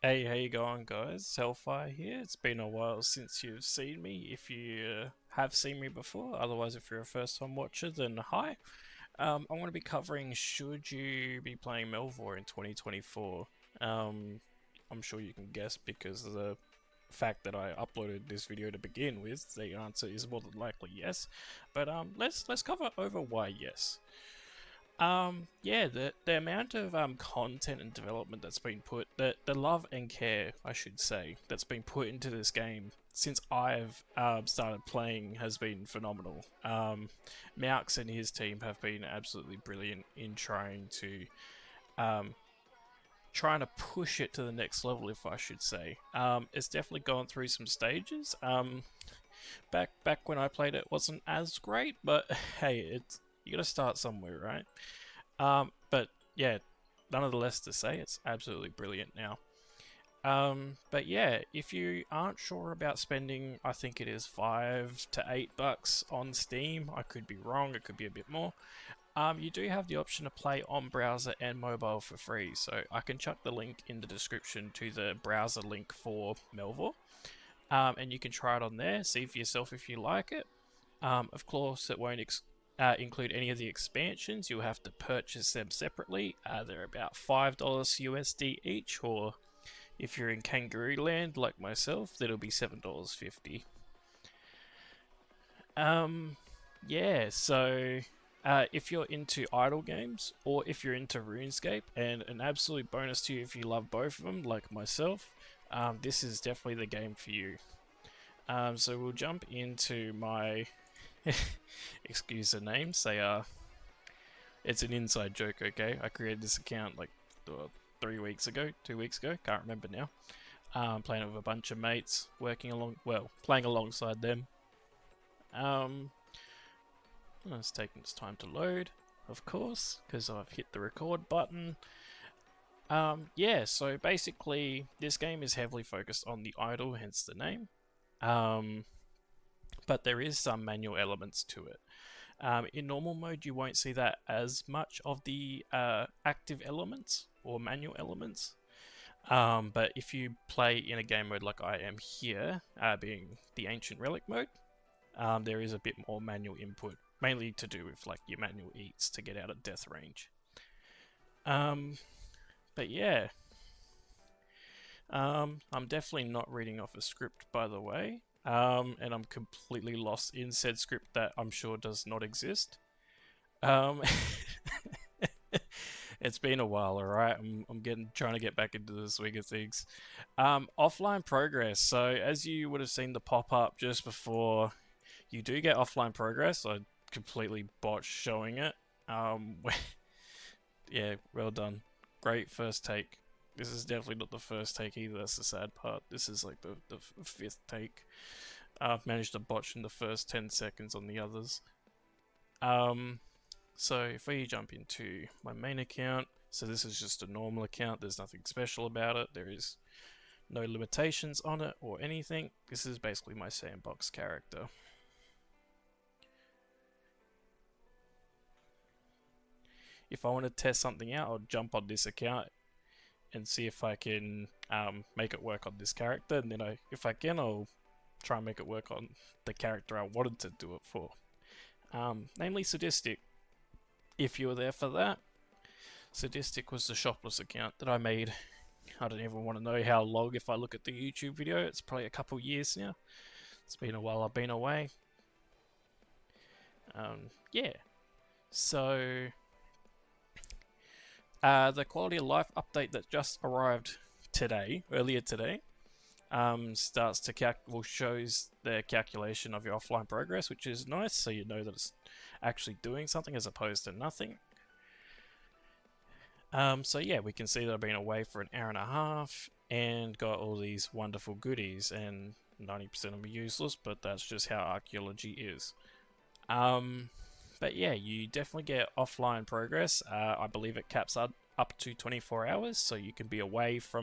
Hey, how you going, guys? Hellfire here. It's been a while since you've seen me. If you have seen me before, otherwise, if you're a first-time watcher, then hi. I'm going to be covering should you be playing Melvor in 2024. I'm sure you can guess because of the fact that I uploaded this video to begin with. The answer is more than likely yes. But let's cover over why yes. Yeah, the amount of content and development that's been put, the love and care, I should say, that's been put into this game since I've started playing has been phenomenal. Maux and his team have been absolutely brilliant in um, trying to push it to the next level, if I should say. It's definitely gone through some stages. Back when I played it wasn't as great, but hey, it's you got to start somewhere, right? But yeah, none of the less to say, it's absolutely brilliant now. But yeah, if you aren't sure about spending, I think it is $5 to $8 on Steam. I could be wrong; it could be a bit more. You do have the option to play on browser and mobile for free, so I can chuck the link in the description to the browser link for Melvor, and you can try it on there, see for yourself if you like it. Of course, it won't include any of the expansions. You'll have to purchase them separately. They're about $5 USD each, or if you're in Kangaroo Land like myself, that'll be $7.50. Um, yeah, so if you're into idle games, or if you're into RuneScape, and an absolute bonus to you if you love both of them, like myself, this is definitely the game for you. So we'll jump into my excuse the names. It's an inside joke, okay? I created this account like 3 weeks ago, 2 weeks ago, can't remember now. Playing with a bunch of mates, playing alongside them. It's taking its time to load, of course, because I've hit the record button. Yeah, so basically, this game is heavily focused on the idle, hence the name. But there is some manual elements to it. In normal mode, you won't see that as much of the active elements or manual elements. But if you play in a game mode like I am here, being the Ancient Relic mode, there is a bit more manual input, mainly to do with like your manual eats to get out of death range. But yeah, I'm definitely not reading off a script, by the way. And I'm completely lost in said script that I'm sure does not exist. Um, it's been a while, alright? I'm trying to get back into the swing of things. Offline progress. So as you would have seen the pop up just before, you do get offline progress. I completely botched showing it. Yeah, well done. Great first take. This is definitely not the first take either. That's the sad part. This is like the fifth take. I've managed to botch in the first 10 seconds on the others. So if we jump into my main account, so this is just a normal account. There's nothing special about it. There is no limitations on it or anything. This is basically my sandbox character. If I want to test something out, I'll jump on this account and see if I can make it work on this character, and then if I can, I'll try and make it work on the character I wanted to do it for. Namely Sadistic. If you were there for that, Sadistic was the shopless account that I made. I don't even want to know how long. If I look at the YouTube video, it's probably a couple years now. It's been a while I've been away. Yeah. So the quality of life update that just arrived earlier today, starts to shows the calculation of your offline progress, which is nice, so you know that it's actually doing something as opposed to nothing. So yeah, we can see that I've been away for an hour and a half and got all these wonderful goodies, and 90% of them are useless, but that's just how archaeology is. But yeah, you definitely get offline progress. I believe it caps up to 24 hours, so you can be away for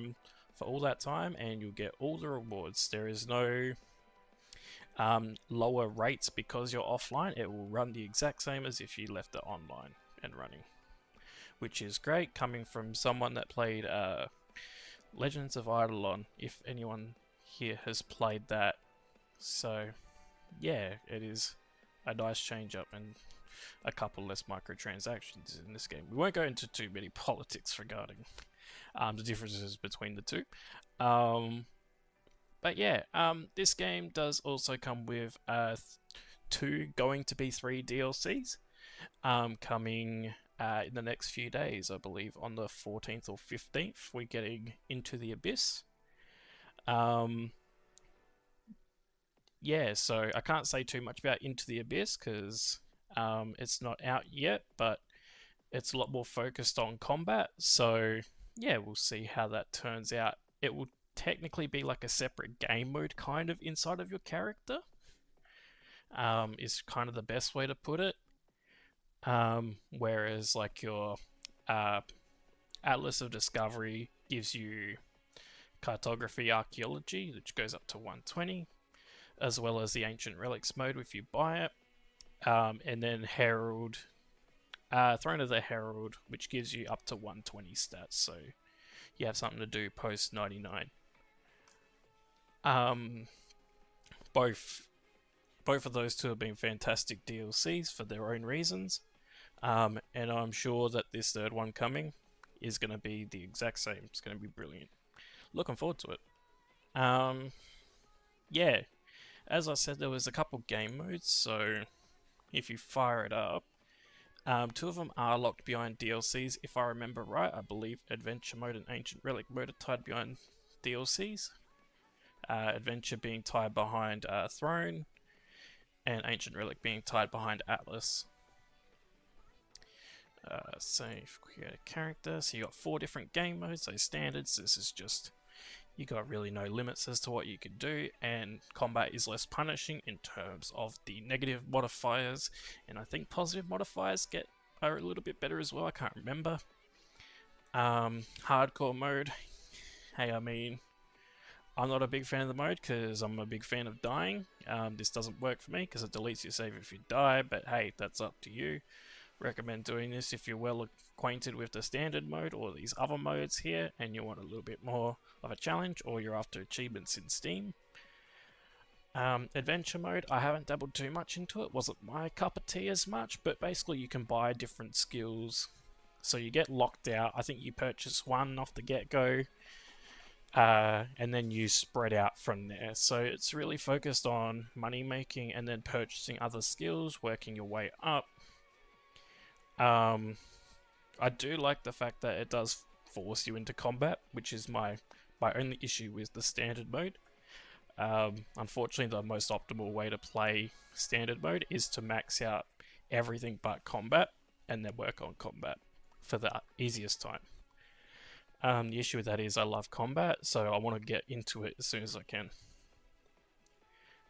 all that time and you'll get all the rewards. There is no lower rates because you're offline. It will run the exact same as if you left it online and running, which is great coming from someone that played Legends of Eidolon, if anyone here has played that. So, yeah, it is a nice change up and a couple less microtransactions in this game. We won't go into too many politics regarding the differences between the two. But yeah, this game does also come with two, going to be three DLCs coming in the next few days, I believe on the 14th or 15th. We're getting Into the Abyss. Yeah, so I can't say too much about Into the Abyss because it's not out yet, but it's a lot more focused on combat. So yeah, we'll see how that turns out. It will technically be like a separate game mode kind of inside of your character, is kind of the best way to put it. Whereas like your Atlas of Discovery gives you cartography archaeology, which goes up to 120, as well as the ancient relics mode if you buy it, and then Herald, Throne of the Herald, which gives you up to 120 stats, so you have something to do post 99. Both of those two have been fantastic DLCs for their own reasons, and I'm sure that this third one coming is going to be the exact same. It's going to be brilliant. Looking forward to it. Yeah, as I said, there was a couple game modes, so if you fire it up, two of them are locked behind DLCs. If I remember right, I believe Adventure Mode and Ancient Relic Mode are tied behind DLCs. Adventure being tied behind Throne, and Ancient Relic being tied behind Atlas. So if we create a character, so you got 4 different game modes, so standards, this is just, you got really no limits as to what you can do, and combat is less punishing in terms of the negative modifiers, and I think positive modifiers are a little bit better as well, I can't remember. Hardcore mode, hey, I mean, I'm not a big fan of the mode because I'm a big fan of dying. This doesn't work for me because it deletes your save if you die, but hey, that's up to you. Recommend doing this if you're well acquainted with the standard mode or these other modes here and you want a little bit more of a challenge, or you're after achievements in Steam. Adventure mode, I haven't dabbled too much into it, wasn't my cup of tea as much, but basically you can buy different skills. So you get locked out, I think you purchase one off the get-go, and then you spread out from there. So it's really focused on money making and then purchasing other skills, working your way up. I do like the fact that it does force you into combat, which is my only issue with the standard mode. Unfortunately, the most optimal way to play standard mode is to max out everything but combat and then work on combat for the easiest time. The issue with that is I love combat, so I want to get into it as soon as I can.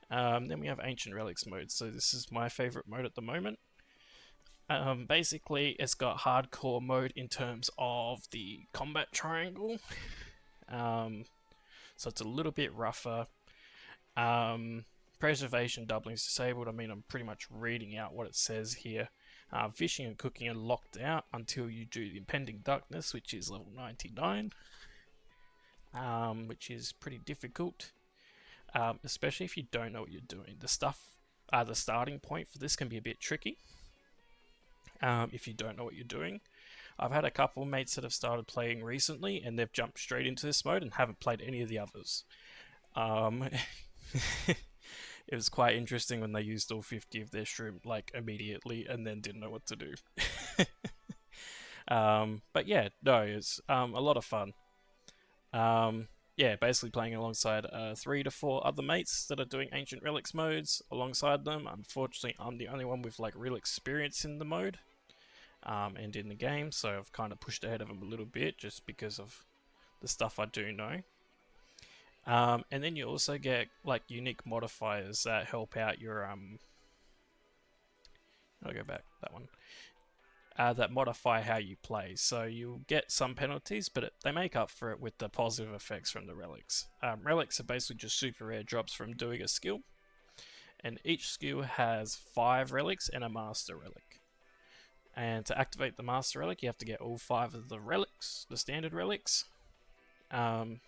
Then we have Ancient Relics mode, so this is my favorite mode at the moment. Basically, it's got hardcore mode in terms of the combat triangle, so it's a little bit rougher. Preservation doubling is disabled. I mean, I'm pretty much reading out what it says here. Fishing and cooking are locked out until you do the Impending Darkness, which is level 99, which is pretty difficult, especially if you don't know what you're doing. The starting point for this can be a bit tricky if you don't know what you're doing. I've had a couple of mates that have started playing recently and they've jumped straight into this mode and haven't played any of the others. It was quite interesting when they used all 50 of their shroom like immediately and then didn't know what to do. But yeah, no, it's a lot of fun. Yeah, basically playing alongside 3 to 4 other mates that are doing Ancient Relics modes alongside them. Unfortunately, I'm the only one with like real experience in the mode and in the game, so I've kind of pushed ahead of them a little bit just because of the stuff I do know. And then you also get like unique modifiers that help out your I'll go back that one. That modify how you play. So you'll get some penalties, but they make up for it with the positive effects from the relics. Relics are basically just super rare drops from doing a skill, and each skill has 5 relics and a master relic. And to activate the master relic, you have to get all 5 of the relics, the standard relics. Damn,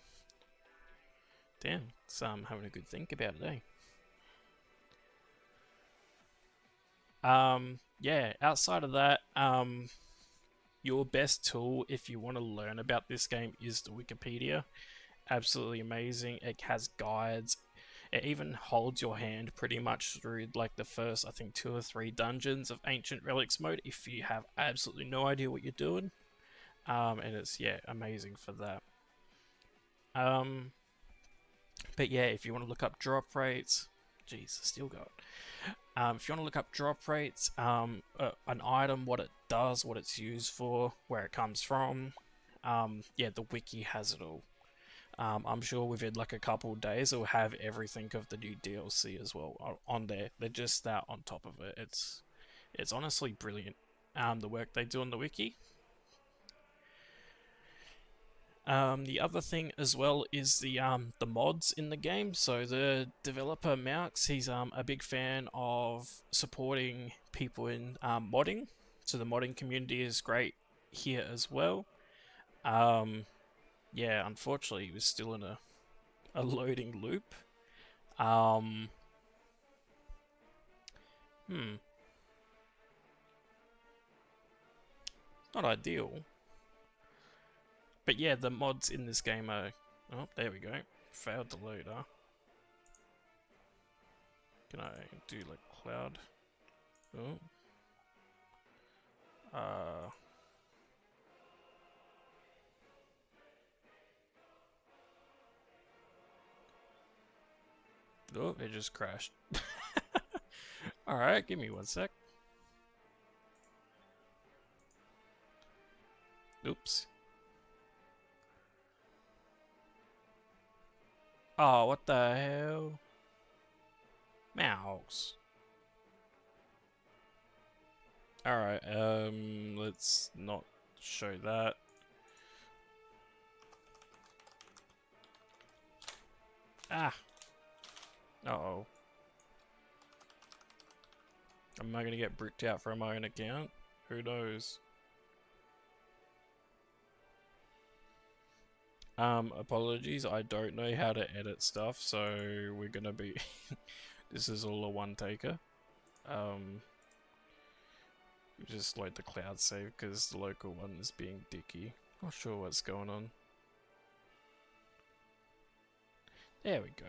it's having a good think about it, yeah, outside of that, your best tool if you want to learn about this game is the Wikipedia. Absolutely amazing. It has guides. It even holds your hand pretty much through like the first, I think, 2 or 3 dungeons of Ancient Relics mode if you have absolutely no idea what you're doing. And it's, yeah, amazing for that. But yeah, if you want to look up drop rates, jeez, I still got it. If you want to look up drop rates, an item, what it does, what it's used for, where it comes from, yeah, the wiki has it all. I'm sure within like a couple of days it'll have everything of the new DLC as well on there. They're just that on top of it. It's honestly brilliant. The work they do on the wiki. The other thing as well is the mods in the game. So the developer Maux, he's a big fan of supporting people in modding. So the modding community is great here as well. Yeah, unfortunately, he was still in a loading loop. Not ideal. But yeah, the mods in this game are... Oh, there we go. Failed to load, huh? Can I do like cloud? Oh. Oh, it just crashed. Alright, give me 1 sec. Oops. Oh, what the hell? Mouse. Alright, let's not show that. Ah. Uh-oh. Am I gonna get bricked out from my own account? Who knows? Apologies, I don't know how to edit stuff, so we're gonna be... This is all a one-taker. Just load the cloud save because the local one is being dicky. Not sure what's going on. There we go.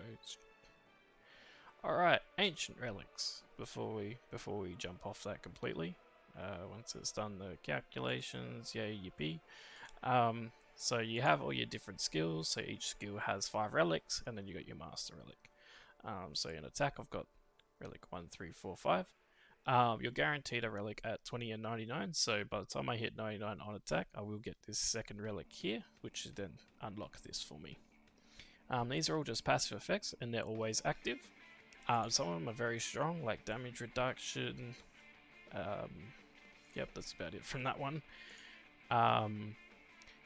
Alright, Ancient Relics. Before we jump off that completely. Once it's done the calculations, yay yippee. So you have all your different skills, so each skill has 5 relics, and then you got your master relic. So in attack I've got relic 1, 3, 4, 5. You're guaranteed a relic at 20 and 99, so by the time I hit 99 on attack, I will get this second relic here, which should then unlock this for me. These are all just passive effects, and they're always active. Some of them are very strong, like damage reduction. Yep, that's about it from that one.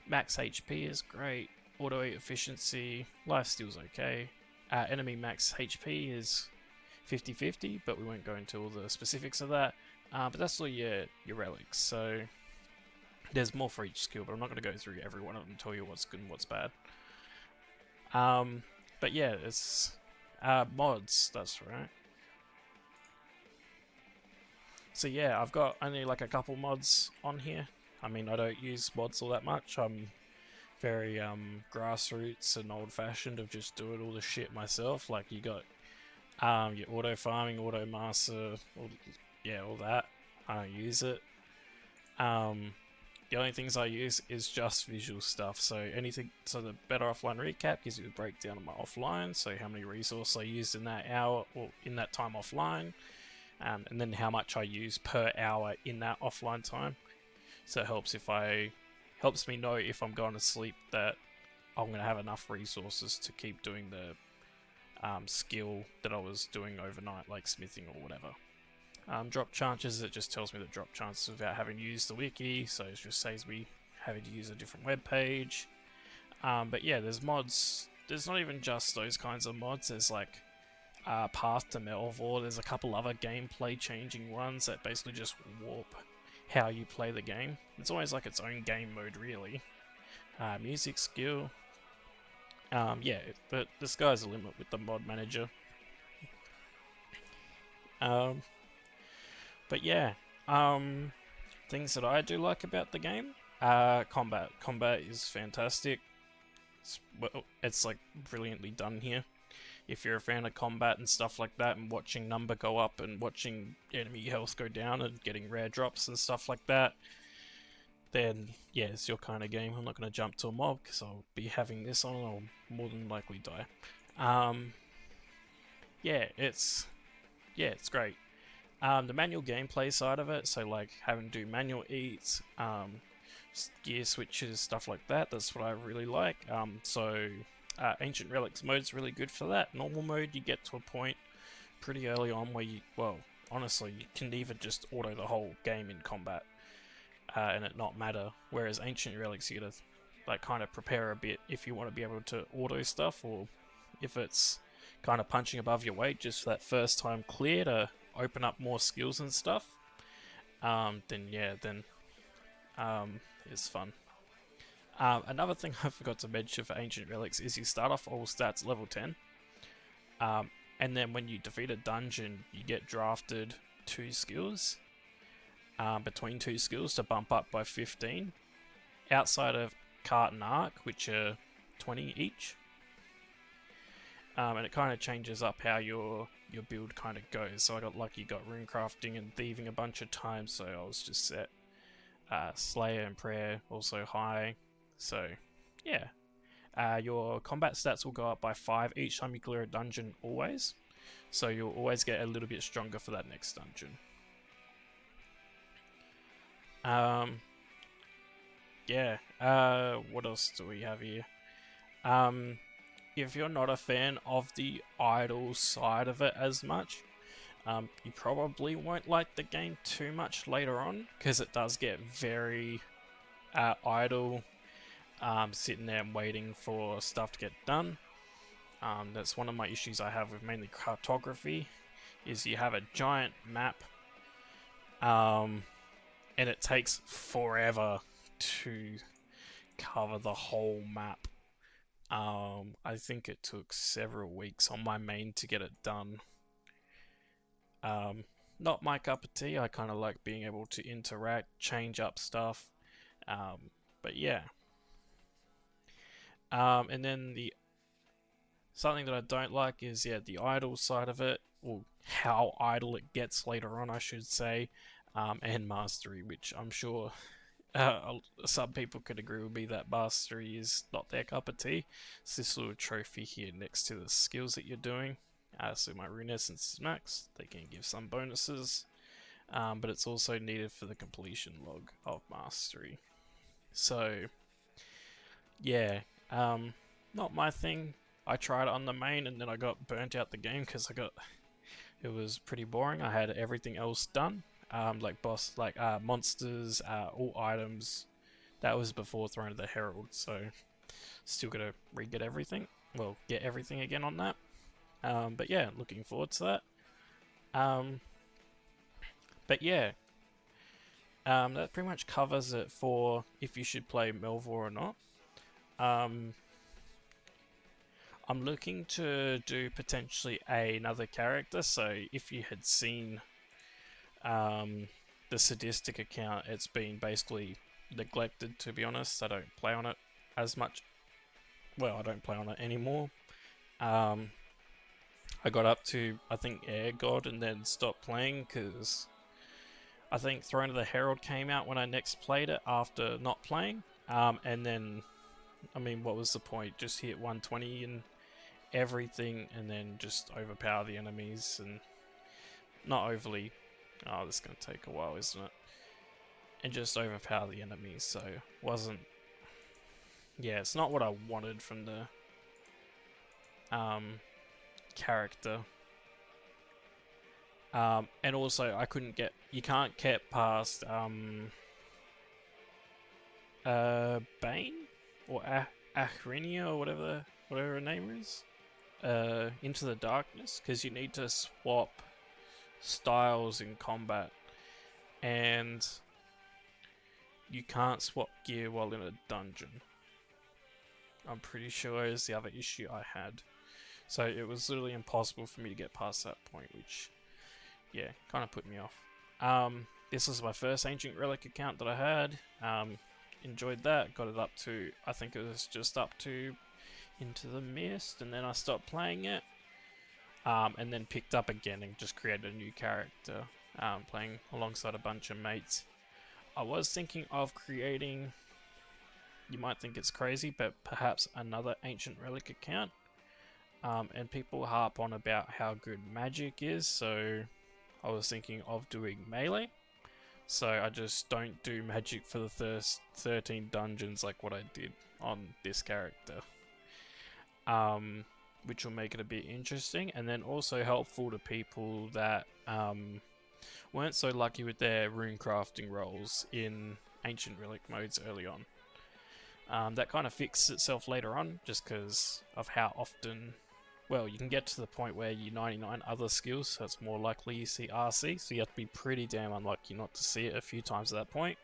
Max HP is great. Auto efficiency, lifesteal's okay. Enemy max HP is 50-50, but we won't go into all the specifics of that. But that's all your relics. So there's more for each skill, but I'm not going to go through every one of them and tell you what's good and what's bad. But yeah, it's mods. That's right. So yeah, I've got only like a couple mods on here. I mean, I don't use mods all that much. I'm very grassroots and old-fashioned of just doing all the shit myself. Like you got your auto farming, auto master, all that. I don't use it. The only things I use is just visual stuff. So anything. So the Better Offline recap gives you a breakdown of my offline. So how many resources I used in that hour or in that time offline, and then how much I use per hour in that offline time. So it helps me know if I'm going to sleep that I'm going to have enough resources to keep doing the skill that I was doing overnight, like smithing or whatever. Drop chances, it just tells me the drop chances without having to use the wiki, so it just saves me having to use a different web page. But yeah, there's mods. There's not even just those kinds of mods. There's like Path to Melvor. There's a couple other gameplay changing ones that basically just warp how you play the game. It's always like its own game mode, really. Music skill. Yeah, but the sky's the limit with the mod manager. Um, but yeah, things that I do like about the game. Combat. Combat is fantastic. It's like brilliantly done here. If you're a fan of combat and stuff like that, and watching number go up and watching enemy health go down and getting rare drops and stuff like that, then yeah, it's your kind of game. I'm not going to jump to a mob because I'll be having this on and I'll more than likely die. Yeah, it's great. The manual gameplay side of it, so like having to do manual eats, gear switches, stuff like that, that's what I really like. Ancient Relics mode is really good for that. Normal mode, you get to a point pretty early on where you, well, honestly, you can even just auto the whole game in combat, and it not matter. Whereas Ancient Relics, you gotta like kind of prepare a bit if you want to be able to auto stuff, or if it's kind of punching above your weight just for that first time clear to open up more skills and stuff. Then it's fun. Another thing I forgot to mention for Ancient Relics is you start off all stats level 10, and then when you defeat a dungeon, you get drafted 2 skills, between 2 skills to bump up by 15, outside of Cart and Arc, which are 20 each. And it kind of changes up how your build kind of goes. So I got lucky, got rune crafting and thieving a bunch of times, so I was just set. Slayer and Prayer also high. So yeah, your combat stats will go up by 5 each time you clear a dungeon always. So you'll always get a little bit stronger for that next dungeon. What else do we have here? If you're not a fan of the idle side of it as much, you probably won't like the game too much later on, because it does get very idle, sitting there and waiting for stuff to get done. That's one of my issues I have with mainly cartography, is you have a giant map, and it takes forever to cover the whole map. I think it took several weeks on my main to get it done. Not my cup of tea. I kind of like being able to interact, change up stuff. But yeah. And then something that I don't like is the idle side of it, or how idle it gets later on, I should say, and mastery, which I'm sure some people could agree with me that mastery is not their cup of tea. It's this little trophy here next to the skills that you're doing. So my rune essence is max. They can give some bonuses, but it's also needed for the completion log of mastery. So yeah, not my thing. I tried it on the main and then I got burnt out the game because it was pretty boring. I had everything else done. Monsters, all items. That was before Throne of the Herald, so still gotta re-get everything. Well, get everything again on that. But yeah, looking forward to that. But yeah, that pretty much covers it for if you should play Melvor or not. I'm looking to do potentially another character, so if you had seen the sadistic account, it's been basically neglected, to be honest. I don't play on it as much. Well, I don't play on it anymore. I got up to, I think, Air God and then stopped playing because I think Throne of the Herald came out when I next played it after not playing. And then, I mean, what was the point? Just hit 120 and everything and then just overpower the enemies and not overly... Oh, this is going to take a while, isn't it? And just overpower the enemies, so wasn't... Yeah, it's not what I wanted from the character. And also, I couldn't get... You can't get past Bane? Or Ahrinia, or whatever her name is. Into the Darkness, because you need to swap styles in combat, and you can't swap gear while in a dungeon. I'm pretty sure is the other issue I had. So it was literally impossible for me to get past that point, which, yeah, kind of put me off. This was my first Ancient Relic account that I had. Enjoyed that, got it up to, I think it was just up to Into the Mist, and then I stopped playing it. And then picked up again and just created a new character, playing alongside a bunch of mates. I was thinking of creating, you might think it's crazy, but perhaps another Ancient Relic account. And people harp on about how good magic is, so I was thinking of doing melee. So I just don't do magic for the first 13 dungeons like what I did on this character. Which will make it a bit interesting, and then also helpful to people that weren't so lucky with their rune crafting rolls in Ancient Relic modes early on. That kind of fixes itself later on, just because of how often, well, you can get to the point where you 99 other skills, so it's more likely you see RC, so you have to be pretty damn unlucky not to see it a few times at that point.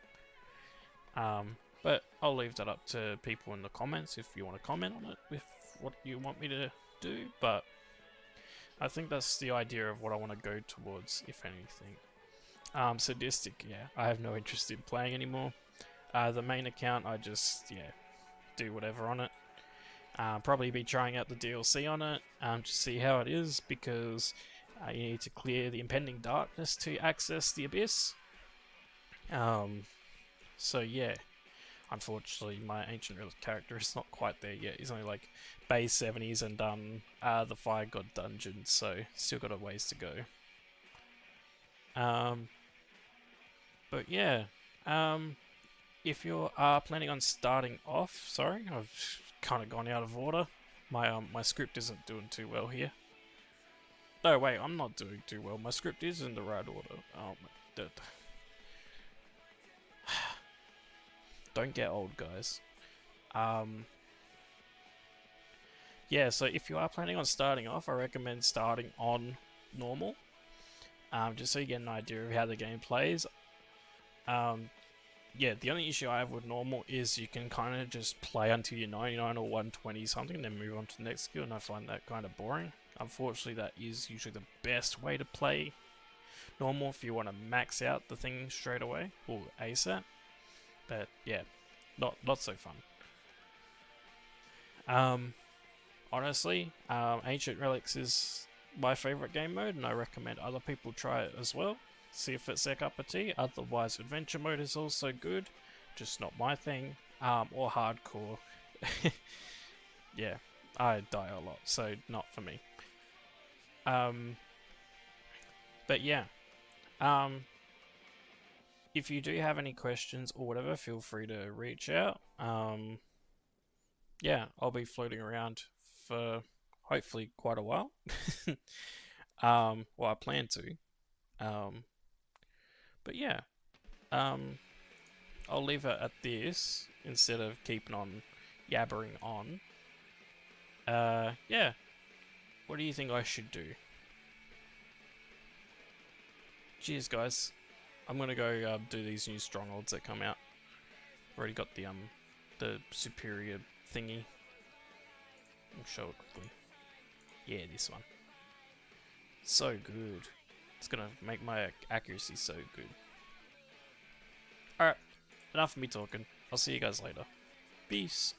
But I'll leave that up to people in the comments if you want to comment on it with what you want me to do, but I think that's the idea of what I want to go towards, if anything. Sadistic, yeah, I have no interest in playing anymore. The main account, I just, yeah, do whatever on it. Probably be trying out the DLC on it, to see how it is, because you need to clear the impending darkness to access the abyss. So yeah, unfortunately my Ancient Relic character is not quite there yet. He's only like base 70s and done the Fire God dungeon, so still got a ways to go. But yeah, if you are planning on starting off, sorry, I've kind of gone out of order. My script isn't doing too well here. No, wait, I'm not doing too well. My script is in the right order. Oh my god. Don't get old, guys. Yeah, so if you are planning on starting off, I recommend starting on normal. Just so you get an idea of how the game plays. Yeah, the only issue I have with normal is you can kind of just play until you're 99 or 120 something, then move on to the next skill, and I find that kind of boring. Unfortunately, that is usually the best way to play normal if you want to max out the thing straight away, or ASAP. But yeah, not so fun. Honestly, Ancient Relics is my favourite game mode, and I recommend other people try it as well. See if it's their cup of tea. Otherwise, Adventure mode is also good, just not my thing. Or hardcore. Yeah, I die a lot, so not for me. But yeah, if you do have any questions or whatever, feel free to reach out. Yeah, I'll be floating around for hopefully quite a while. Well, I plan to. But yeah, I'll leave it at this instead of keeping on yabbering on. Yeah, what do you think I should do? Cheers, guys. I'm gonna go do these new strongholds that come out. Already got the superior thingy. I'll show it quickly. Yeah, this one. So good. It's gonna make my accuracy so good. Alright, enough of me talking. I'll see you guys later. Peace.